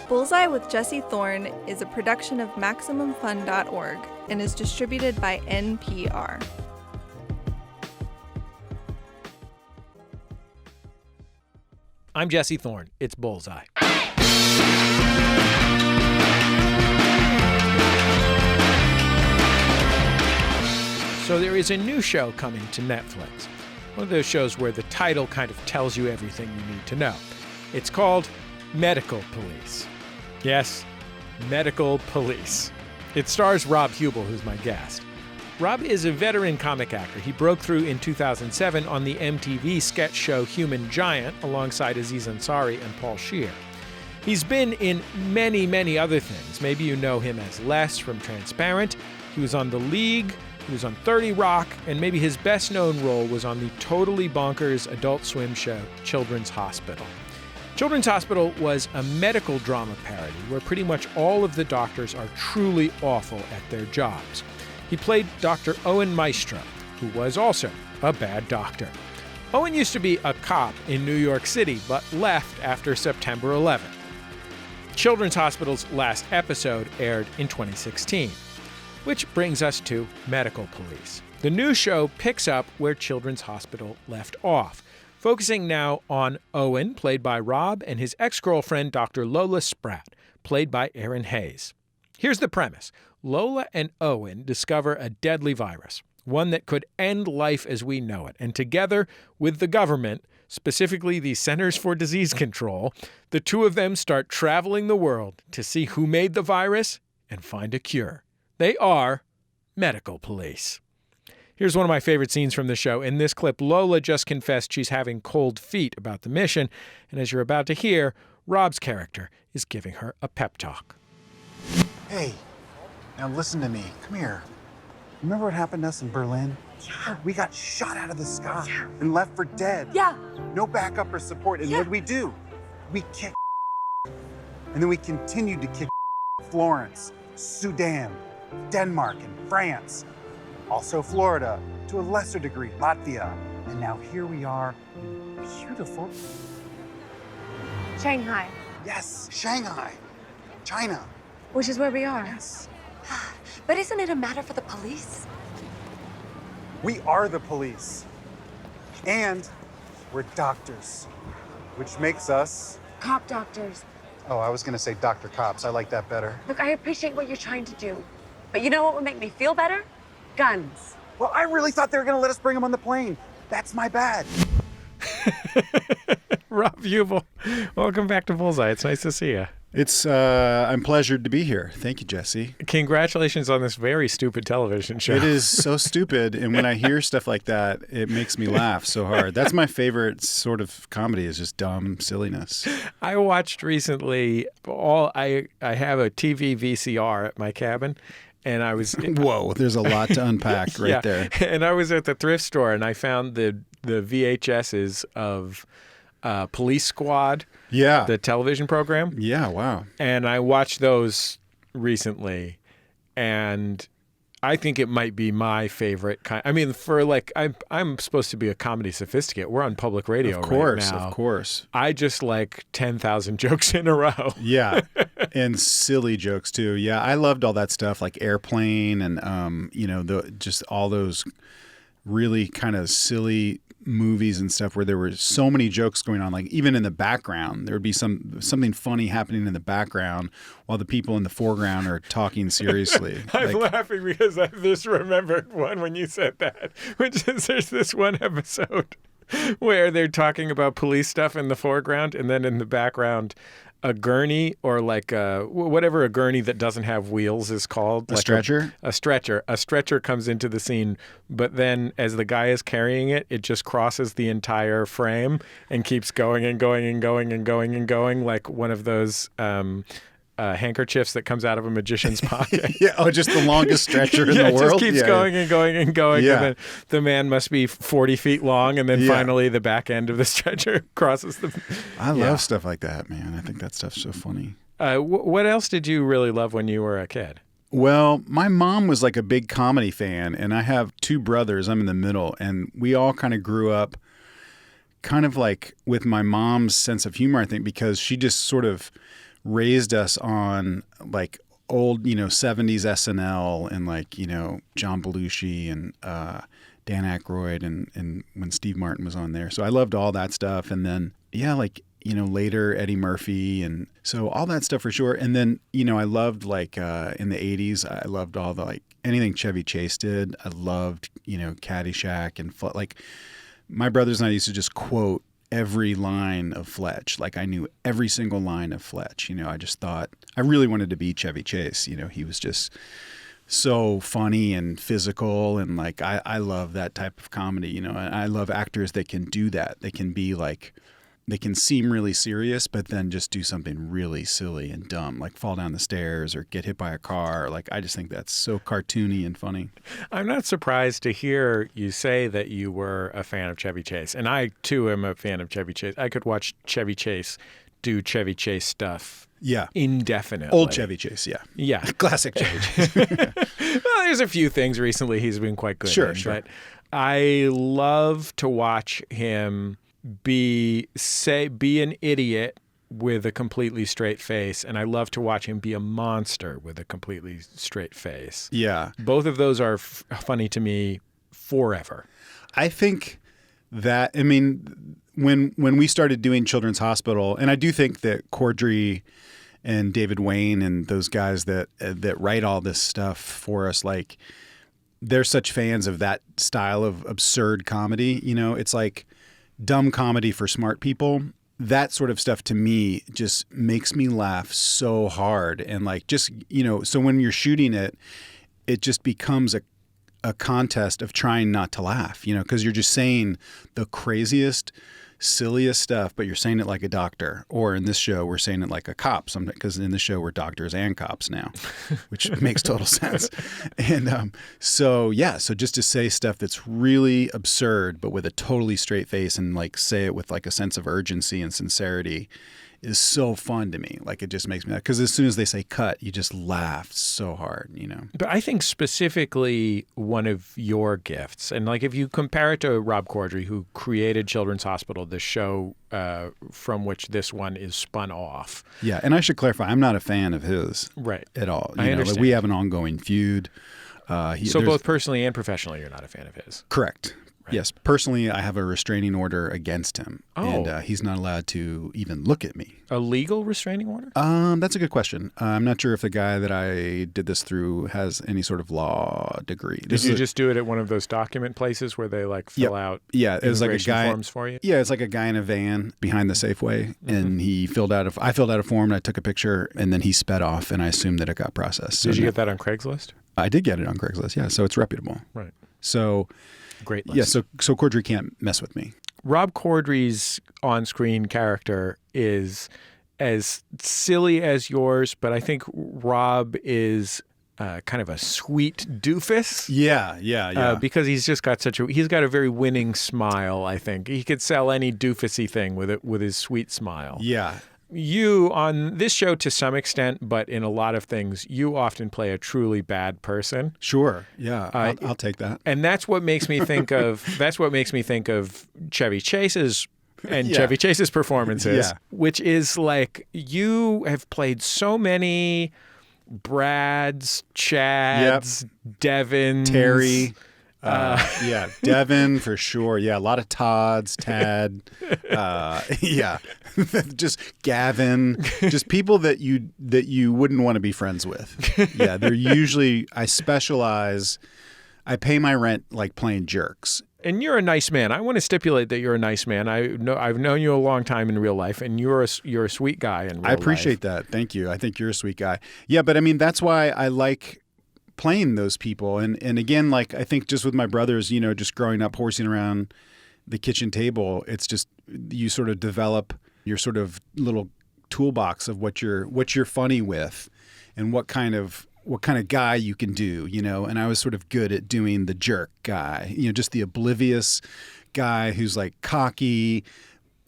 Bullseye with Jesse Thorn is a production of MaximumFun.org and is distributed by NPR. I'm Jesse Thorn. It's Bullseye. So there is a new show coming to Netflix. One of those shows where the title kind of tells you everything you need to know. It's called Medical Police. Yes, Medical Police. It stars Rob Huebel, who's my guest. Rob is a veteran comic actor. He broke through in 2007 on the MTV sketch show Human Giant alongside Aziz Ansari and Paul Scheer. He's been in many, many other things. Maybe you know him as Les from Transparent. He was on The League. He was on 30 Rock. And maybe his best-known role was on the totally bonkers Adult Swim show Children's Hospital. Children's Hospital was a medical drama parody where pretty much all of the doctors are truly awful at their jobs. He played Dr. Owen Maestro, who was also a bad doctor. Owen used to be a cop in New York City, but left after September 11th. Children's Hospital's last episode aired in 2016, which brings us to Medical Police. The new show picks up where Children's Hospital left off, focusing now on Owen, played by Rob, and his ex-girlfriend, Dr. Lola Spratt, played by Erin Hayes. Here's the premise. Lola and Owen discover a deadly virus, one that could end life as we know it. And together with the government, specifically the Centers for Disease Control, the two of them start traveling the world to see who made the virus and find a cure. They are Medical Police. Here's one of my favorite scenes from the show. In this clip, Lola just confessed she's having cold feet about the mission. And as you're about to hear, Rob's character is giving her a pep talk. Hey, now listen to me. Come here. Remember what happened to us in Berlin? Yeah. We got shot out of the sky Yeah. and left for dead. Yeah. No backup or support. And Yeah. what did we do? We kicked and then we continued to kick Florence, Sudan, Denmark, and France. Also Florida, to a lesser degree, Latvia. And now here we are in beautiful... Shanghai, Yes, Shanghai, China. which is where we are. Yes. But isn't it a matter for the police? We are the police. And we're doctors, which makes us... Cop doctors. Oh, I was gonna say Dr. Cops. I like that better. Look, I appreciate what you're trying to do. But you know what would make me feel better? Guns. Well, I really thought they were gonna let us bring them on the plane. That's my bad. Rob Huebel, welcome back to Bullseye. It's nice to see you. I'm pleasured to be here. Thank you, Jesse. Congratulations on this very stupid television show. It is so stupid, and when I hear stuff like that, it makes me laugh so hard. That's my favorite sort of comedy, is just dumb silliness. I watched recently I have a TV VCR at my cabin, and I was Whoa, there's a lot to unpack right there. And I was at the thrift store, and I found the VHSs of Police Squad, the television program. Yeah, wow. And I watched those recently, and I think it might be my favorite kind. I mean, for like, I'm supposed to be a comedy sophisticate. We're on public radio right now. Of course. I just like 10,000 jokes in a row. Yeah, and silly jokes too. Yeah, I loved all that stuff, like Airplane and just all those really kind of silly movies and stuff where there were so many jokes going on. Like even in the background, there would be something funny happening in the background while the people in the foreground are talking seriously. I'm laughing because I just remembered one when you said that, which is there's this one episode where they're talking about police stuff in the foreground, and then in the background, a gurney, or like whatever a gurney that doesn't have wheels is called. A stretcher? A stretcher. A stretcher comes into the scene, but then as the guy is carrying it, it just crosses the entire frame and keeps going and going and going and going and going, like one of those handkerchiefs that comes out of a magician's pocket. Just the longest stretcher in the world. It just keeps going and going and going. Yeah. And then the man must be 40 feet long, and then finally the back end of the stretcher crosses the... I love stuff like that, man. I think that stuff's so funny. What else did you really love when you were a kid? Well, my mom was like a big comedy fan, and I have two brothers. I'm in the middle, and we all kind of grew up kind of like with my mom's sense of humor, I think, because she just sort of raised us on like old, 70s SNL and like, John Belushi and Dan Aykroyd and when Steve Martin was on there. So I loved all that stuff. And then, later Eddie Murphy. And so all that stuff for sure. And then, I loved like in the 80s, I loved all the like anything Chevy Chase did. I loved, Caddyshack and like my brothers and I used to just quote every line of Fletch. Like I knew every single line of Fletch. I just thought I really wanted to be Chevy Chase. He was just so funny and physical. And like, I love that type of comedy, and I love actors that can do that. They can be like, they can seem really serious, but then just do something really silly and dumb, like fall down the stairs or get hit by a car. Like, I just think that's so cartoony and funny. I'm not surprised to hear you say that you were a fan of Chevy Chase. And I, too, am a fan of Chevy Chase. I could watch Chevy Chase do Chevy Chase stuff indefinitely. Old Chevy Chase, yeah. Yeah. Classic Chevy Chase. Well, there's a few things recently he's been quite good in. Sure. But I love to watch him be an idiot with a completely straight face, and I love to watch him be a monster with a completely straight face. Yeah. Both of those are funny to me forever. I think that, when we started doing Children's Hospital, and I do think that Cordry and David Wayne and those guys that write all this stuff for us, like they're such fans of that style of absurd comedy. It's like dumb comedy for smart people. That sort of stuff to me just makes me laugh so hard. And like, just, so when you're shooting it, it just becomes a contest of trying not to laugh, because you're just saying the craziest, silliest stuff, but you're saying it like a doctor. Or in this show, we're saying it like a cop, because in the show we're doctors and cops now, which makes total sense. And so just to say stuff that's really absurd, but with a totally straight face and like say it with like a sense of urgency and sincerity is so fun to me. Like it just makes me, because as soon as they say cut, you just laugh so hard, But I think specifically one of your gifts, and like if you compare it to Rob Corddry, who created Children's Hospital, the show from which this one is spun off. Yeah, and I should clarify, I'm not a fan of his at all. I understand. Like we have an ongoing feud. So both personally and professionally, you're not a fan of his? Correct. Right. Yes. Personally, I have a restraining order against him. Oh. And he's not allowed to even look at me. A legal restraining order? That's a good question. I'm not sure if the guy that I did this through has any sort of law degree. Did you just do it at one of those document places where they like fill out it was like a guy forms for you? Yeah, it's like a guy in a van behind the Safeway, and I filled out a form, and I took a picture, and then he sped off, and I assumed that it got processed. So did you get that on Craigslist? I did get it on Craigslist, yeah, so it's reputable. Right. So great list. Yeah, so Cordry can't mess with me. Rob Corddry's on-screen character is as silly as yours, but I think Rob is kind of a sweet doofus. Yeah. Because he's just got he's got a very winning smile, I think. He could sell any doofusy thing with his sweet smile. Yeah. You, on this show to some extent, but in a lot of things, you often play a truly bad person. Sure. Yeah. I'll take that. And that's what makes me think of Chevy Chase's Chevy Chase's performances, which is like you have played so many Brads, Chads, Devins, Terry. Devin for sure. Yeah, a lot of Todds, Tad. Just Gavin. Just people that you wouldn't want to be friends with. Yeah, they're usually. I pay my rent like playing jerks. And you're a nice man. I want to stipulate that you're a nice man. I've known you a long time in real life, and you're a sweet guy in real life. I appreciate that. Thank you. I think you're a sweet guy. Yeah, but that's why I like playing those people. And again, like I think just with my brothers, just growing up horsing around the kitchen table, it's just you sort of develop your sort of little toolbox of what you're funny with and what kind of guy you can do, and I was sort of good at doing the jerk guy, just the oblivious guy who's like cocky,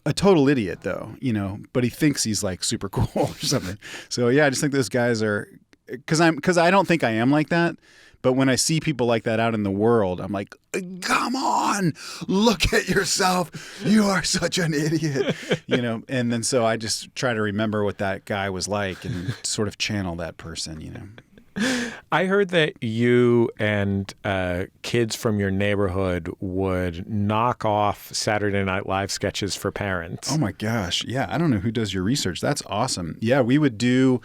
a total idiot though, but he thinks he's like super cool or something. So yeah, I just think those guys are because I don't think I am like that. But when I see people like that out in the world, I'm like, come on, look at yourself. You are such an idiot, And then so I just try to remember what that guy was like and sort of channel that person, I heard that you and kids from your neighborhood would knock off Saturday Night Live sketches for parents. Oh my gosh. Yeah. I don't know who does your research. That's awesome. Yeah. We would do.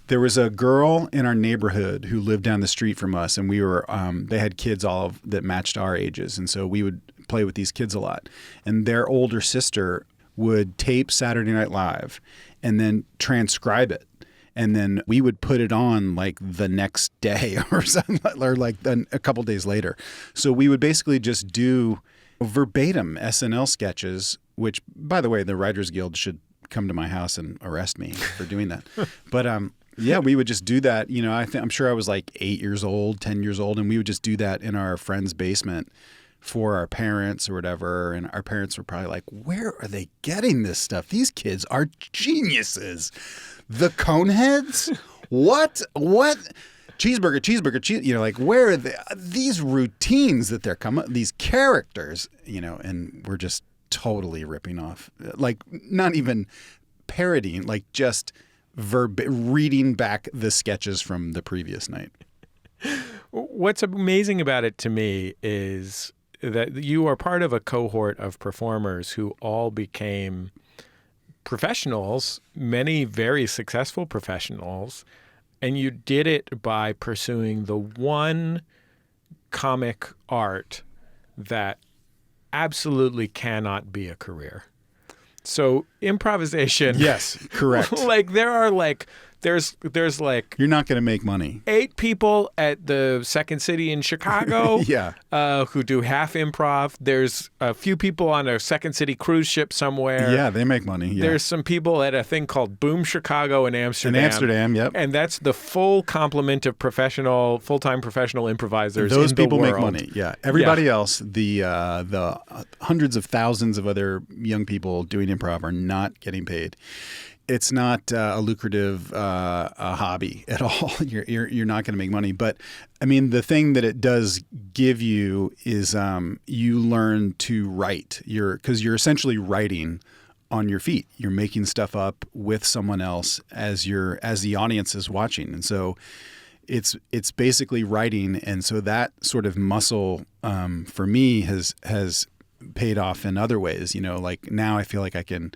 There was a girl in our neighborhood who lived down the street from us, and we were they had kids that matched our ages, and so we would play with these kids a lot. And their older sister would tape Saturday Night Live and then transcribe it. And then we would put it on like the next day or something, or like a couple days later. So we would basically just do verbatim SNL sketches, which, by the way, the Writers Guild should come to my house and arrest me for doing that. But yeah, we would just do that. I'm sure I was like 8 years old, 10 years old, and we would just do that in our friend's basement for our parents or whatever. And our parents were probably like, where are they getting this stuff? These kids are geniuses. The Coneheads? What? Cheeseburger, cheese. Like, where are these routines that they're coming, these characters, and we're just totally ripping off, like not even parodying, like just reading back the sketches from the previous night. What's amazing about it to me is that you are part of a cohort of performers who all became professionals, many very successful professionals, and you did it by pursuing the one comic art that absolutely cannot be a career. So improvisation. Yes, correct. There's you're not going to make money. 8 people at the Second City in Chicago yeah. Who do half improv. There's a few people on a Second City cruise ship somewhere. Yeah, they make money. Yeah. There's some people at a thing called Boom Chicago in Amsterdam. Yep. And that's the full complement of full-time professional improvisers. Those in the people make world. money. Yeah. Everybody else, the hundreds of thousands of other young people doing improv are not getting paid. It's not a lucrative a hobby at all. You're not going to make money. But I mean, the thing that it does give you is you learn to write. Because you're essentially writing on your feet. You're making stuff up with someone else as the audience is watching, and so it's basically writing. And so that sort of muscle for me has paid off in other ways. Like now I feel like I can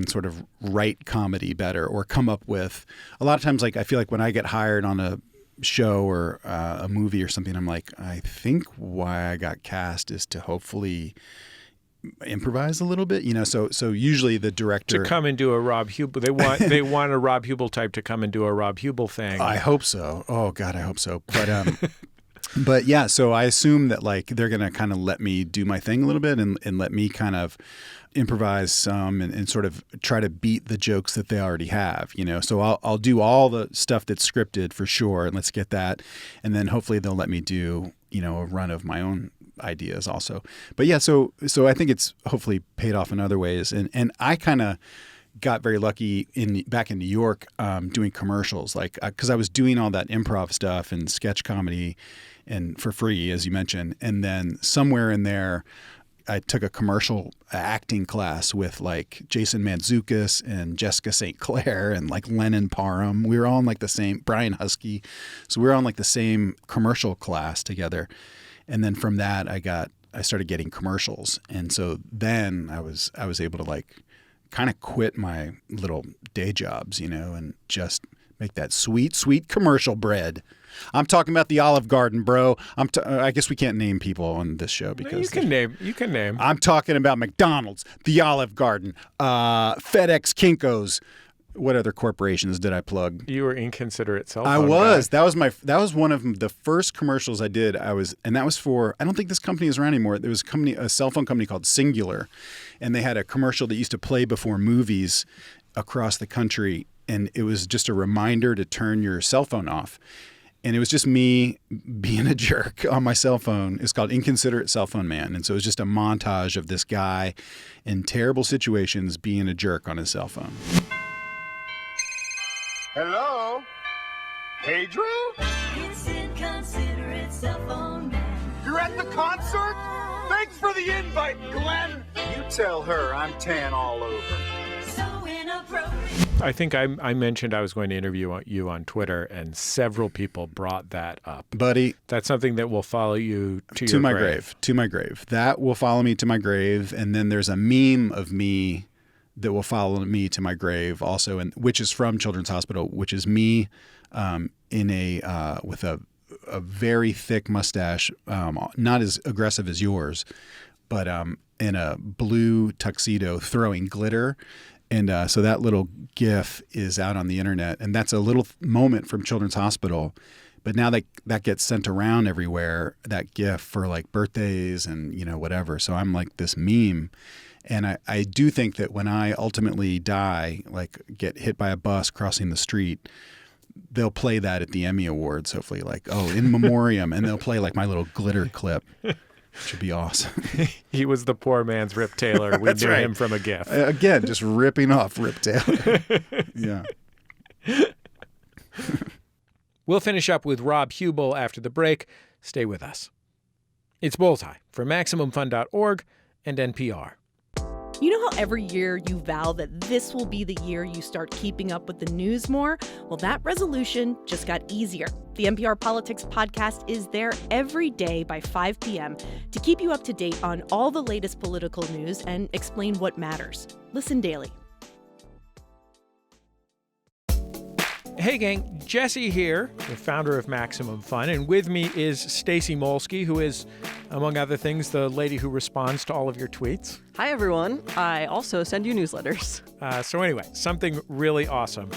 sort of write comedy better or come up with a lot of times. Like I feel like when I get hired on a show or a movie or something, I'm like, I think why I got cast is to hopefully improvise a little bit, so usually the director to come and do a Rob Huebel. They want a Rob Huebel type to come and do a Rob Huebel thing. I hope so. Oh God, I hope so. But but yeah, so I assume that like they're going to kind of let me do my thing a little bit and let me kind of improvise some and sort of try to beat the jokes that they already have, So I'll do all the stuff that's scripted for sure, and let's get that, and then hopefully they'll let me do a run of my own ideas also. But yeah, so I think it's hopefully paid off in other ways, and I kind of got very lucky back in New York doing commercials, like because I was doing all that improv stuff and sketch comedy and for free, as you mentioned, and then somewhere in there I took a commercial acting class with like Jason Mantzoukas and Jessica St. Clair and like Lennon Parham. We were all in like the same, Brian Husky. So we were on like the same commercial class together. And then from that I started getting commercials. And so then I was able to like kind of quit my little day jobs, and just make that sweet, sweet commercial bread. I'm talking about the Olive Garden, bro. I guess we can't name people on this show because you can name. I'm talking about McDonald's, the Olive Garden, FedEx, Kinko's. What other corporations did I plug? You were inconsiderate cell phone I was. guy. That was one of the first commercials I did. And that was for, I don't think this company is around anymore. There was a cell phone company called Singular, and they had a commercial that used to play before movies across the country, and it was just a reminder to turn your cell phone off. And it was just me being a jerk on my cell phone. It's called Inconsiderate Cell Phone Man. And so it was just a montage of this guy in terrible situations being a jerk on his cell phone. Hello? Pedro? Instant, considerate cell phone man. You're at the concert? Thanks for the invite, Glenn. You tell her I'm tan all over. So inappropriate. I think I mentioned I was going to interview you on Twitter, and several people brought that up. Buddy, That's something that will follow you to to your my grave. To my grave. That will follow me to my grave. And then there's a meme of me that will follow me to my grave also, and which is from Children's Hospital, which is me in a with a very thick mustache, not as aggressive as yours, but in a blue tuxedo throwing glitter. And so that little GIF is out on the internet, and that's a little moment from Children's Hospital. But now that gets sent around everywhere, that GIF, for like birthdays and, you know, whatever. So I'm like this meme. And I do think that when I ultimately die, like get hit by a bus crossing the street, they'll play that at the Emmy Awards, hopefully, like, oh, in memoriam. And they'll play like my little glitter clip. Which would be awesome. He was the poor man's Rip Taylor. We knew him from a GIF. Again, just ripping off Rip Taylor. Yeah. We'll finish up with Rob Huebel after the break. Stay with us. It's Bullseye for MaximumFun.org and NPR. You know how every year you vow that this will be the year you start keeping up with the news more? Well, that resolution just got easier. The NPR Politics Podcast is there every day by 5 p.m. to keep you up to date on all the latest political news and explain what matters. Listen daily. Hey gang, Jesse here, the founder of Maximum Fun, and with me is Stacey Molsky, who is, among other things, the lady who responds to all of your tweets. Hi, everyone. I also send you newsletters. So anyway, something really awesome.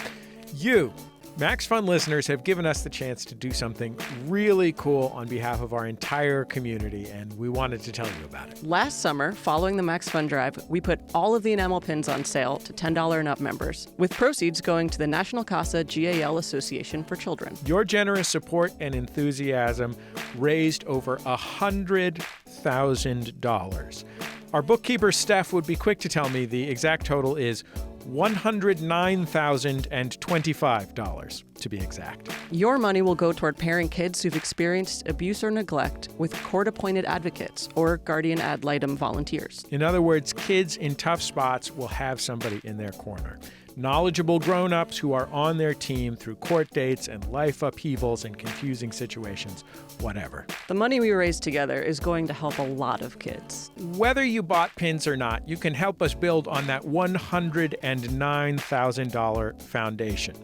You, Max Fun listeners, have given us the chance to do something really cool on behalf of our entire community, and we wanted to tell you about it. Last summer, following the Max Fun Drive, we put all of the enamel pins on sale to $10 and up members, with proceeds going to the National Casa GAL Association for Children. Your generous support and enthusiasm raised over $100,000. Our bookkeeper, Steph, would be quick to tell me the exact total is $109,025, to be exact. Your money will go toward pairing kids who've experienced abuse or neglect with court-appointed advocates or guardian ad litem volunteers. In other words, kids in tough spots will have somebody in their corner. Knowledgeable grown-ups who are on their team through court dates and life upheavals and confusing situations, whatever. The money we raise together is going to help a lot of kids. Whether you bought pins or not, you can help us build on that $109,000 foundation.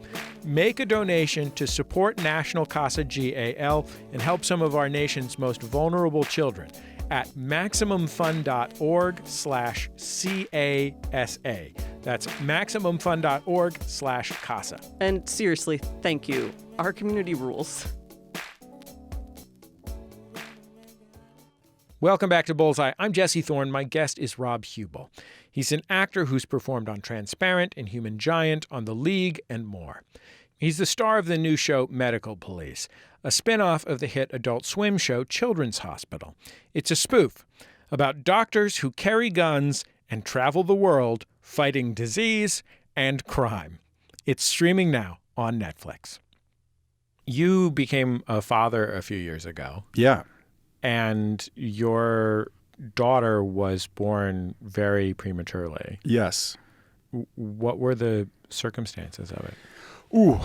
Make a donation to support National Casa GAL and help some of our nation's most vulnerable children at MaximumFun.org/CASA. That's MaximumFun.org/CASA. And seriously, thank you. Our community rules. Welcome back to Bullseye. I'm Jesse Thorn. My guest is Rob Huebel. He's an actor who's performed on Transparent and Human Giant, on The League, and more. He's the star of the new show Medical Police, a spin-off of the hit Adult Swim show Children's Hospital. It's a spoof about doctors who carry guns and travel the world fighting disease and crime. It's streaming now on Netflix. You became a father a few years ago. Yeah. And your daughter was born very prematurely. Yes. What were the circumstances of it? Ooh,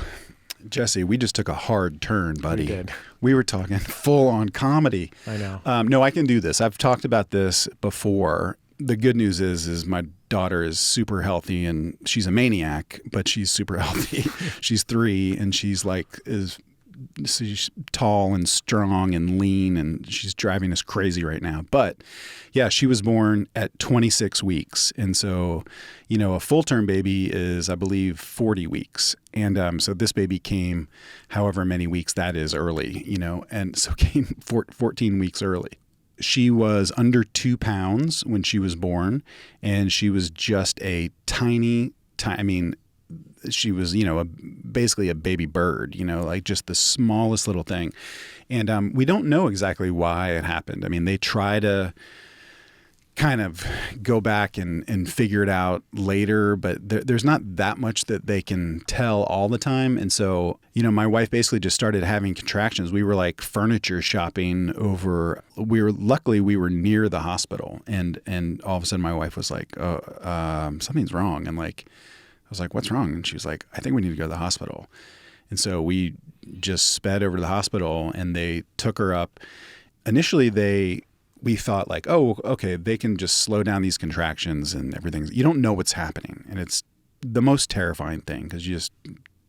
Jesse, we just took a hard turn, buddy. We did. We were talking full-on comedy. I know. No, I can do this. I've talked about this before. The good news is my daughter is super healthy, and she's a maniac, but she's super healthy. She's 3, and she's tall and strong and lean, and she's driving us crazy right now. But yeah, she was born at 26 weeks. And so, you know, a full-term baby is, I believe, 40 weeks. And so this baby came however many weeks that is early, you know, and so came 14 weeks early. She was under 2 pounds when she was born, and she was just a tiny, she was, you know, basically a baby bird, you know, like just the smallest little thing. And we don't know exactly why it happened. I mean, they try to kind of go back and figure it out later, but there's not that much that they can tell all the time. And so, my wife basically just started having contractions. We were like furniture shopping luckily we were near the hospital, and all of a sudden my wife was like, something's wrong. And I was like, what's wrong? And she was like, I think we need to go to the hospital. And so we just sped over to the hospital and they took her up. Initially we thought like, oh, okay, they can just slow down these contractions and everything. You don't know what's happening. And it's the most terrifying thing because you just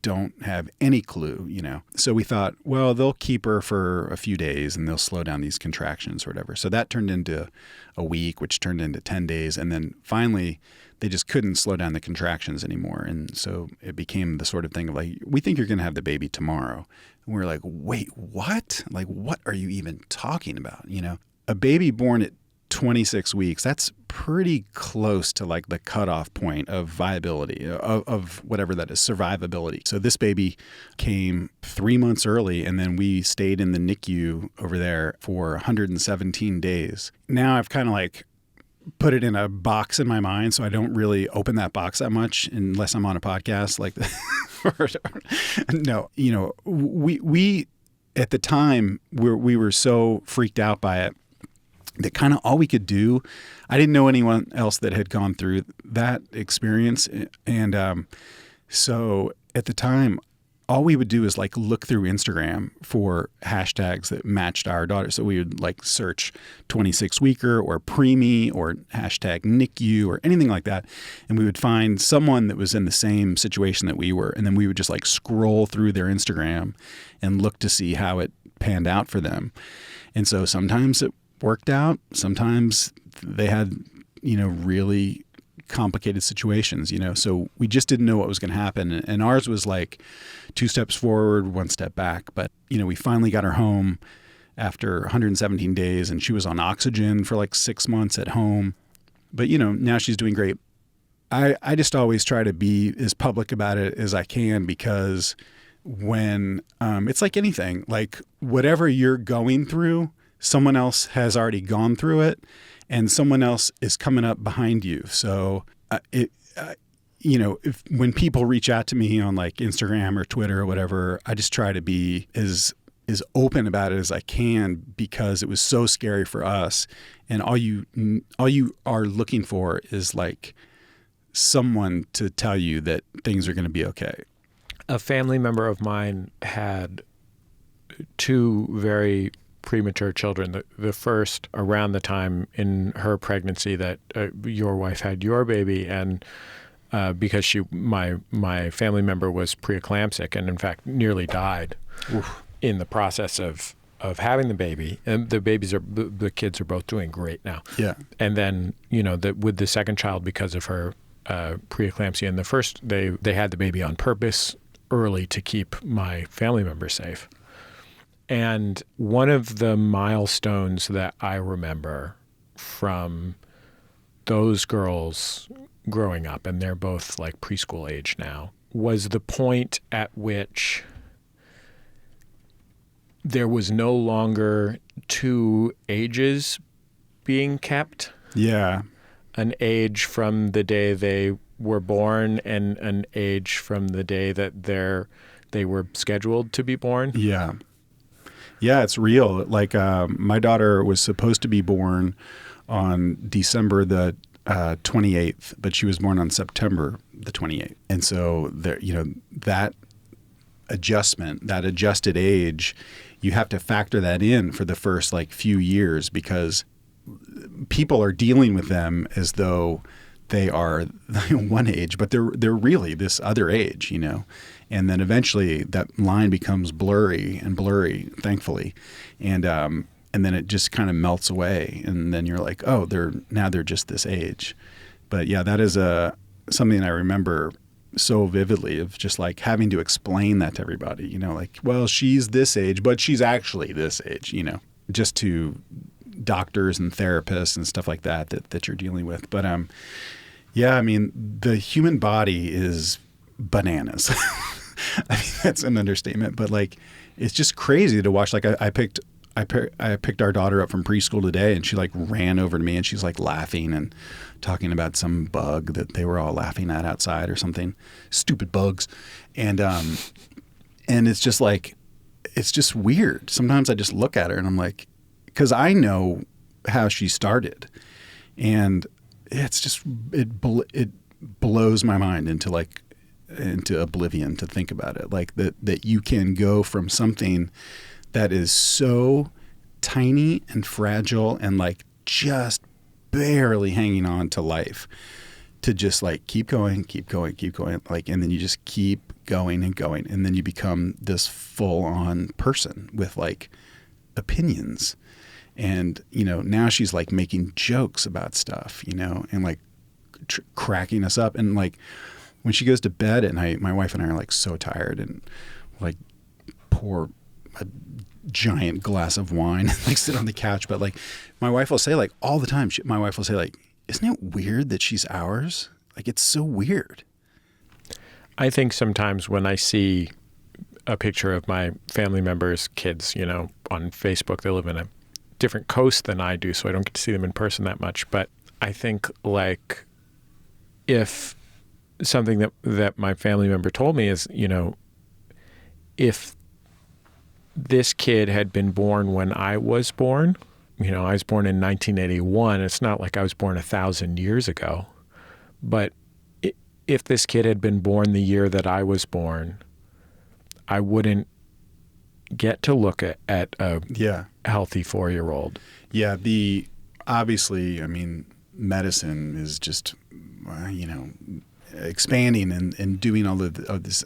don't have any clue, So we thought, well, they'll keep her for a few days and they'll slow down these contractions or whatever. So that turned into a week, which turned into 10 days. And then finally they just couldn't slow down the contractions anymore. And so it became the sort of thing of like, we think you're going to have the baby tomorrow. And we were like, wait, what? Like, what are you even talking about? A baby born at 26 weeks, that's pretty close to like the cutoff point of viability, of whatever that is, survivability. So this baby came 3 months early, and then we stayed in the NICU over there for 117 days. Now I've kind of like put it in a box in my mind, so I don't really open that box that much unless I'm on a podcast like No, we at the time we were so freaked out by it that kind of all we could do, I didn't know anyone else that had gone through that experience. And so at the time, all we would do is like look through Instagram for hashtags that matched our daughter. So we would like search 26 weeker or preemie or hashtag NICU or anything like that. And we would find someone that was in the same situation that we were. And then we would just like scroll through their Instagram and look to see how it panned out for them. And so sometimes it worked out. Sometimes they had, really complicated situations, so we just didn't know what was going to happen. And ours was like 2 steps forward, 1 step back. But, we finally got her home after 117 days and she was on oxygen for like 6 months at home. But, now she's doing great. I just always try to be as public about it as I can because when it's like anything, like whatever you're going through, someone else has already gone through it and someone else is coming up behind you. So, when people reach out to me on like Instagram or Twitter or whatever, I just try to be as open about it as I can because it was so scary for us. And all you are looking for is like someone to tell you that things are going to be okay. A family member of mine had 2 very premature children. The first around the time in her pregnancy that your wife had your baby, and because my family member was preeclamptic and in fact nearly died in the process of having the baby. And the kids are both doing great now. Yeah. And then with the second child, because of her preeclampsia, and the first they had the baby on purpose early to keep my family member safe. And one of the milestones that I remember from those girls growing up, and they're both like preschool age now, was the point at which there was no longer 2 ages being kept. Yeah. An age from the day they were born and an age from the day that they were scheduled to be born. Yeah. Yeah, it's real. Like my daughter was supposed to be born on December the 28th, but she was born on September the 28th. And so there, that adjusted age, you have to factor that in for the first like few years because people are dealing with them as though they are one age, but they're really this other age, And then eventually that line becomes blurry, thankfully. And then it just kind of melts away. And then you're like, oh, they're just this age. But yeah, that is something I remember so vividly of just like having to explain that to everybody, like, well, she's this age, but she's actually this age, just to doctors and therapists and stuff like that you're dealing with. But yeah, I mean, the human body is bananas. I mean, that's an understatement, but like, it's just crazy to watch. Like I picked I picked our daughter up from preschool today, and she like ran over to me, and she's like laughing and talking about some bug that they were all laughing at outside or something. Stupid bugs. And it's just like, it's just weird. Sometimes I just look at her and I'm like, because I know how she started, and it's just, it blows my mind into oblivion to think about it. Like that you can go from something that is so tiny and fragile and like just barely hanging on to life to just like keep going, like, and then you just keep going and going, and then you become this full-on person with like opinions. And now she's like making jokes about stuff, and like cracking us up. And like when she goes to bed at night, my wife and I are like so tired, and like pour a giant glass of wine and like sit on the couch. But like my wife will say, like, all the time, my wife will say, like, isn't it weird that she's ours? Like, it's so weird. I think sometimes when I see a picture of my family members' kids, on Facebook, they live in a different coast than I do, so I don't get to see them in person that much. But I think, like, if something that my family member told me is, if this kid had been born when I was born, I was born in 1981. It's not like I was born 1,000 years ago. But if this kid had been born the year that I was born, I wouldn't get to look at a healthy 4-year-old. Yeah, obviously, I mean, medicine is just, expanding and doing all of this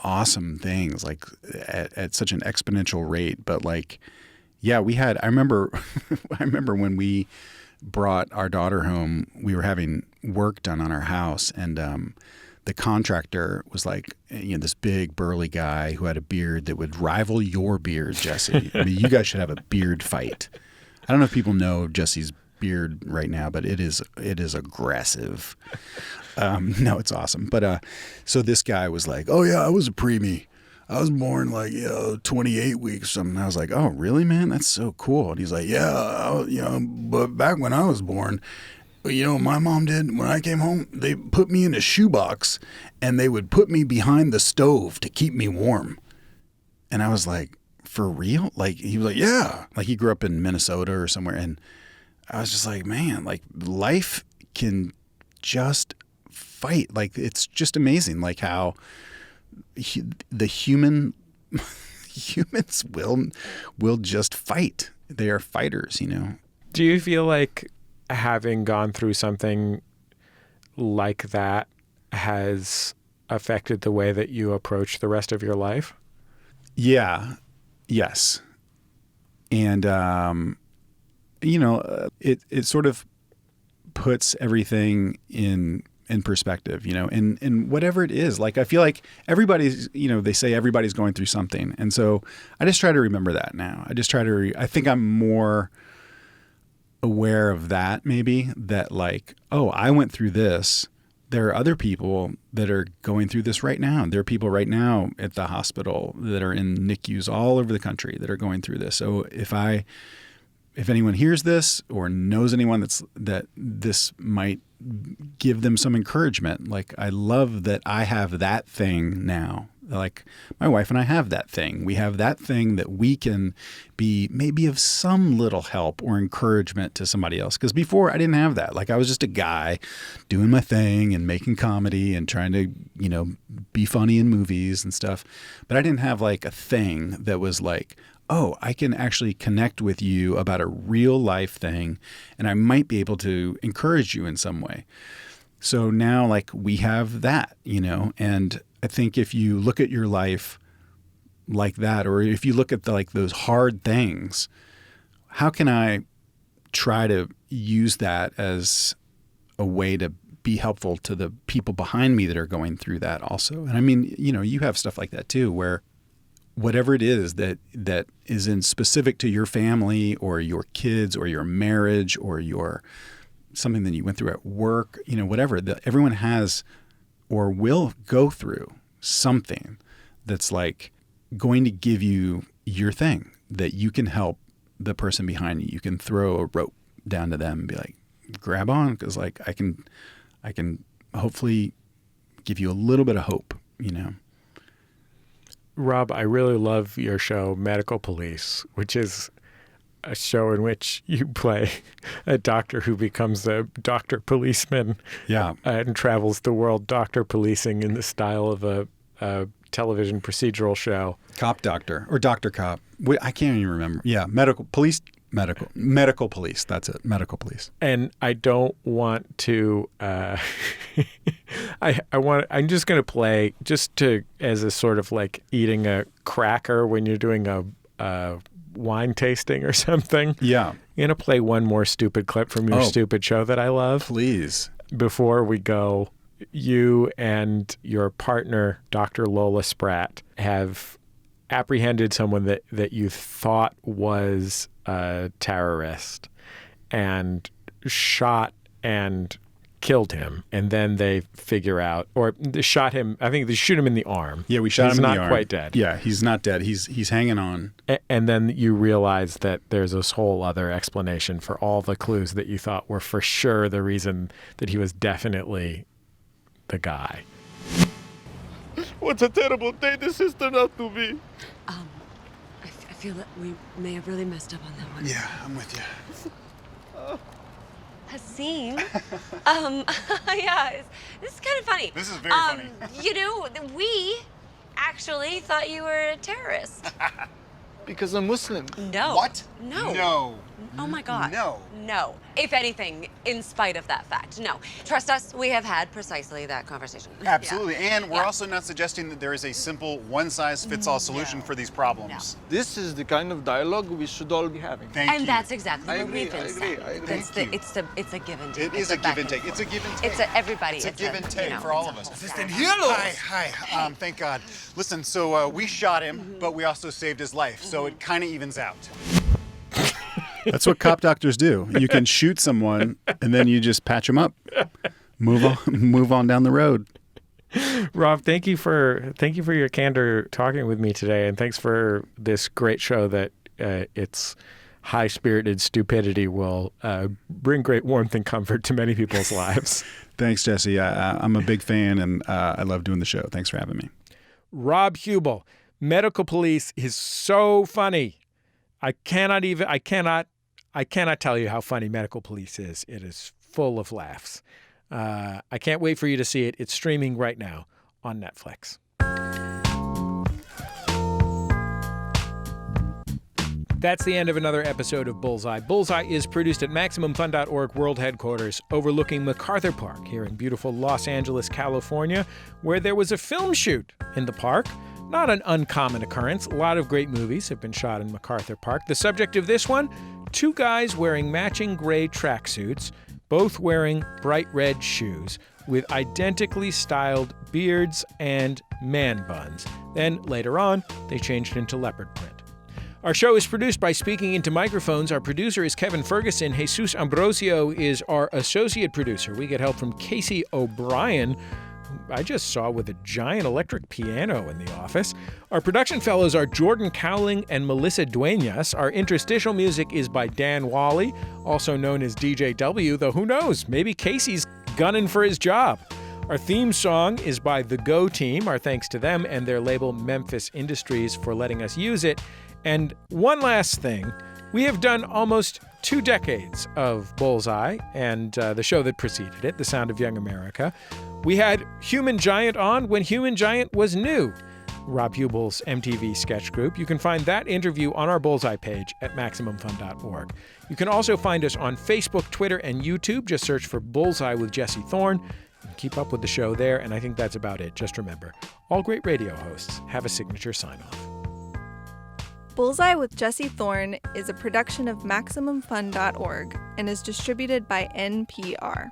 awesome things like at such an exponential rate. But like, yeah, I remember when we brought our daughter home, we were having work done on our house, and the contractor was like, this big burly guy who had a beard that would rival your beard, Jesse. I mean, you guys should have a beard fight. I don't know if people know Jesse's beard right now, but it is aggressive. No, it's awesome. But so this guy was like, oh yeah, I was a preemie. I was born like 28 weeks or something. I was like, oh really, man? That's so cool. And he's like, yeah, but back when I was born, my mom did, when I came home, they put me in a shoebox and they would put me behind the stove to keep me warm. And I was like, for real? Like, he was like, yeah. Like, he grew up in Minnesota or somewhere. And I was just like, man, like, life can just fight. Like, it's just amazing, like how the humans will just fight. They are fighters, Do you feel like having gone through something like that has affected the way that you approach the rest of your life? Yeah. Yes. And, it sort of puts everything in perspective, and whatever it is. Like, I feel like everybody's, they say everybody's going through something. And so I just try to remember that now. I just try to, I think I'm more aware of that, maybe, that like, oh, I went through this. There are other people that are going through this right now. There are people right now at the hospital that are in NICUs all over the country that are going through this. So if anyone hears this or knows anyone that this might give them some encouragement, like, I love that I have that thing now. Like, my wife and I have that thing. We have that thing that we can be maybe of some little help or encouragement to somebody else. Because before, I didn't have that. Like, I was just a guy doing my thing and making comedy and trying to, be funny in movies and stuff. But I didn't have like a thing that was like, oh, I can actually connect with you about a real life thing, and I might be able to encourage you in some way. So now, like, we have that, and I think if you look at your life like that, or if you look at those hard things, how can I try to use that as a way to be helpful to the people behind me that are going through that also? And I mean, you have stuff like that too, where whatever it is that is in specific to your family or your kids or your marriage or your something that you went through at work, whatever, everyone has or will go through something that's like going to give you your thing that you can help the person behind you. You can throw a rope down to them and be like, grab on, because like I can hopefully give you a little bit of hope, you know. Rob, I really love your show, Medical Police, which is a show in which you play a doctor who becomes a doctor policeman. Yeah. And travels the world doctor policing in the style of a television procedural show. Cop Doctor or Doctor Cop. I can't even remember. Yeah, Medical Police. That's it. Medical Police. And I don't want to. I'm just going to play as a sort of like eating a cracker when you're doing a wine tasting or something. Yeah. I'm going to play one more stupid clip from your stupid show that I love. Please. Before we go, you and your partner, Dr. Lola Spratt, have apprehended someone that you thought was a terrorist and shot and killed him. And then they figure out, or they shot him, I think they shoot him in the arm. Yeah, we shot him in the arm. He's not quite dead. Yeah, he's not dead. He's hanging on. And then you realize that there's this whole other explanation for all the clues that you thought were for sure the reason that he was definitely the guy. What a terrible day this has turned out to be. I feel that we may have really messed up on that one. Yeah, I'm with you. Hasim. Yeah, this is kind of funny. This is very funny. You know, we actually thought you were a terrorist. Because I'm Muslim. No. What? No. No. Oh my God. No. No. If anything, in spite of that fact, no. Trust us, we have had precisely that conversation. Absolutely. Yeah. And we're also not suggesting that there is a simple one-size-fits-all solution for these problems. This is the kind of dialogue we should all be having. Thank you. And that's exactly I what agree, we've been I agree, saying. I agree. That's Thank you. it's a give and take. It is a give and take. It's a give and take. It's a everybody. It's a give and take you know, for all of us. Hi. Thank God. Listen, so we shot him, but we also saved his life, so it kind of evens out. That's what cop doctors do. You can shoot someone and then you just patch them up. Move on down the road. Rob, thank you for your candor talking with me today, and thanks for this great show that its high-spirited stupidity will bring great warmth and comfort to many people's lives. Thanks, Jesse. I'm a big fan, and I love doing the show. Thanks for having me. Rob Huebel, Medical Police is so funny. I cannot tell you how funny Medical Police is. It is full of laughs. I can't wait for you to see it. It's streaming right now on Netflix. That's the end of another episode of Bullseye. Bullseye is produced at MaximumFun.org World Headquarters, overlooking MacArthur Park here in beautiful Los Angeles, California, where there was a film shoot in the park. Not an uncommon occurrence. A lot of great movies have been shot in MacArthur Park. The subject of this one, two guys wearing matching gray tracksuits, both wearing bright red shoes, with identically styled beards and man buns. Then, later on, they changed into leopard print. Our show is produced by Speaking Into Microphones. Our producer is Kevin Ferguson. Jesus Ambrosio is our associate producer. We get help from Casey O'Brien, who I just saw with a giant electric piano in the office. Our production fellows are Jordan Cowling and Melissa Duenas. Our interstitial music is by Dan Wally, also known as DJW, though who knows, maybe Casey's gunning for his job. Our theme song is by The Go Team. Our thanks to them and their label Memphis Industries for letting us use it. And one last thing, we have done almost 2 decades of Bullseye and the show that preceded it, The Sound of Young America. We had Human Giant on when Human Giant was new, Rob Huebel's MTV sketch group. You can find that interview on our Bullseye page at MaximumFun.org. You can also find us on Facebook, Twitter, and YouTube. Just search for Bullseye with Jesse Thorn. Keep up with the show there, and I think that's about it. Just remember, all great radio hosts have a signature sign-off. Bullseye with Jesse Thorn is a production of MaximumFun.org and is distributed by NPR.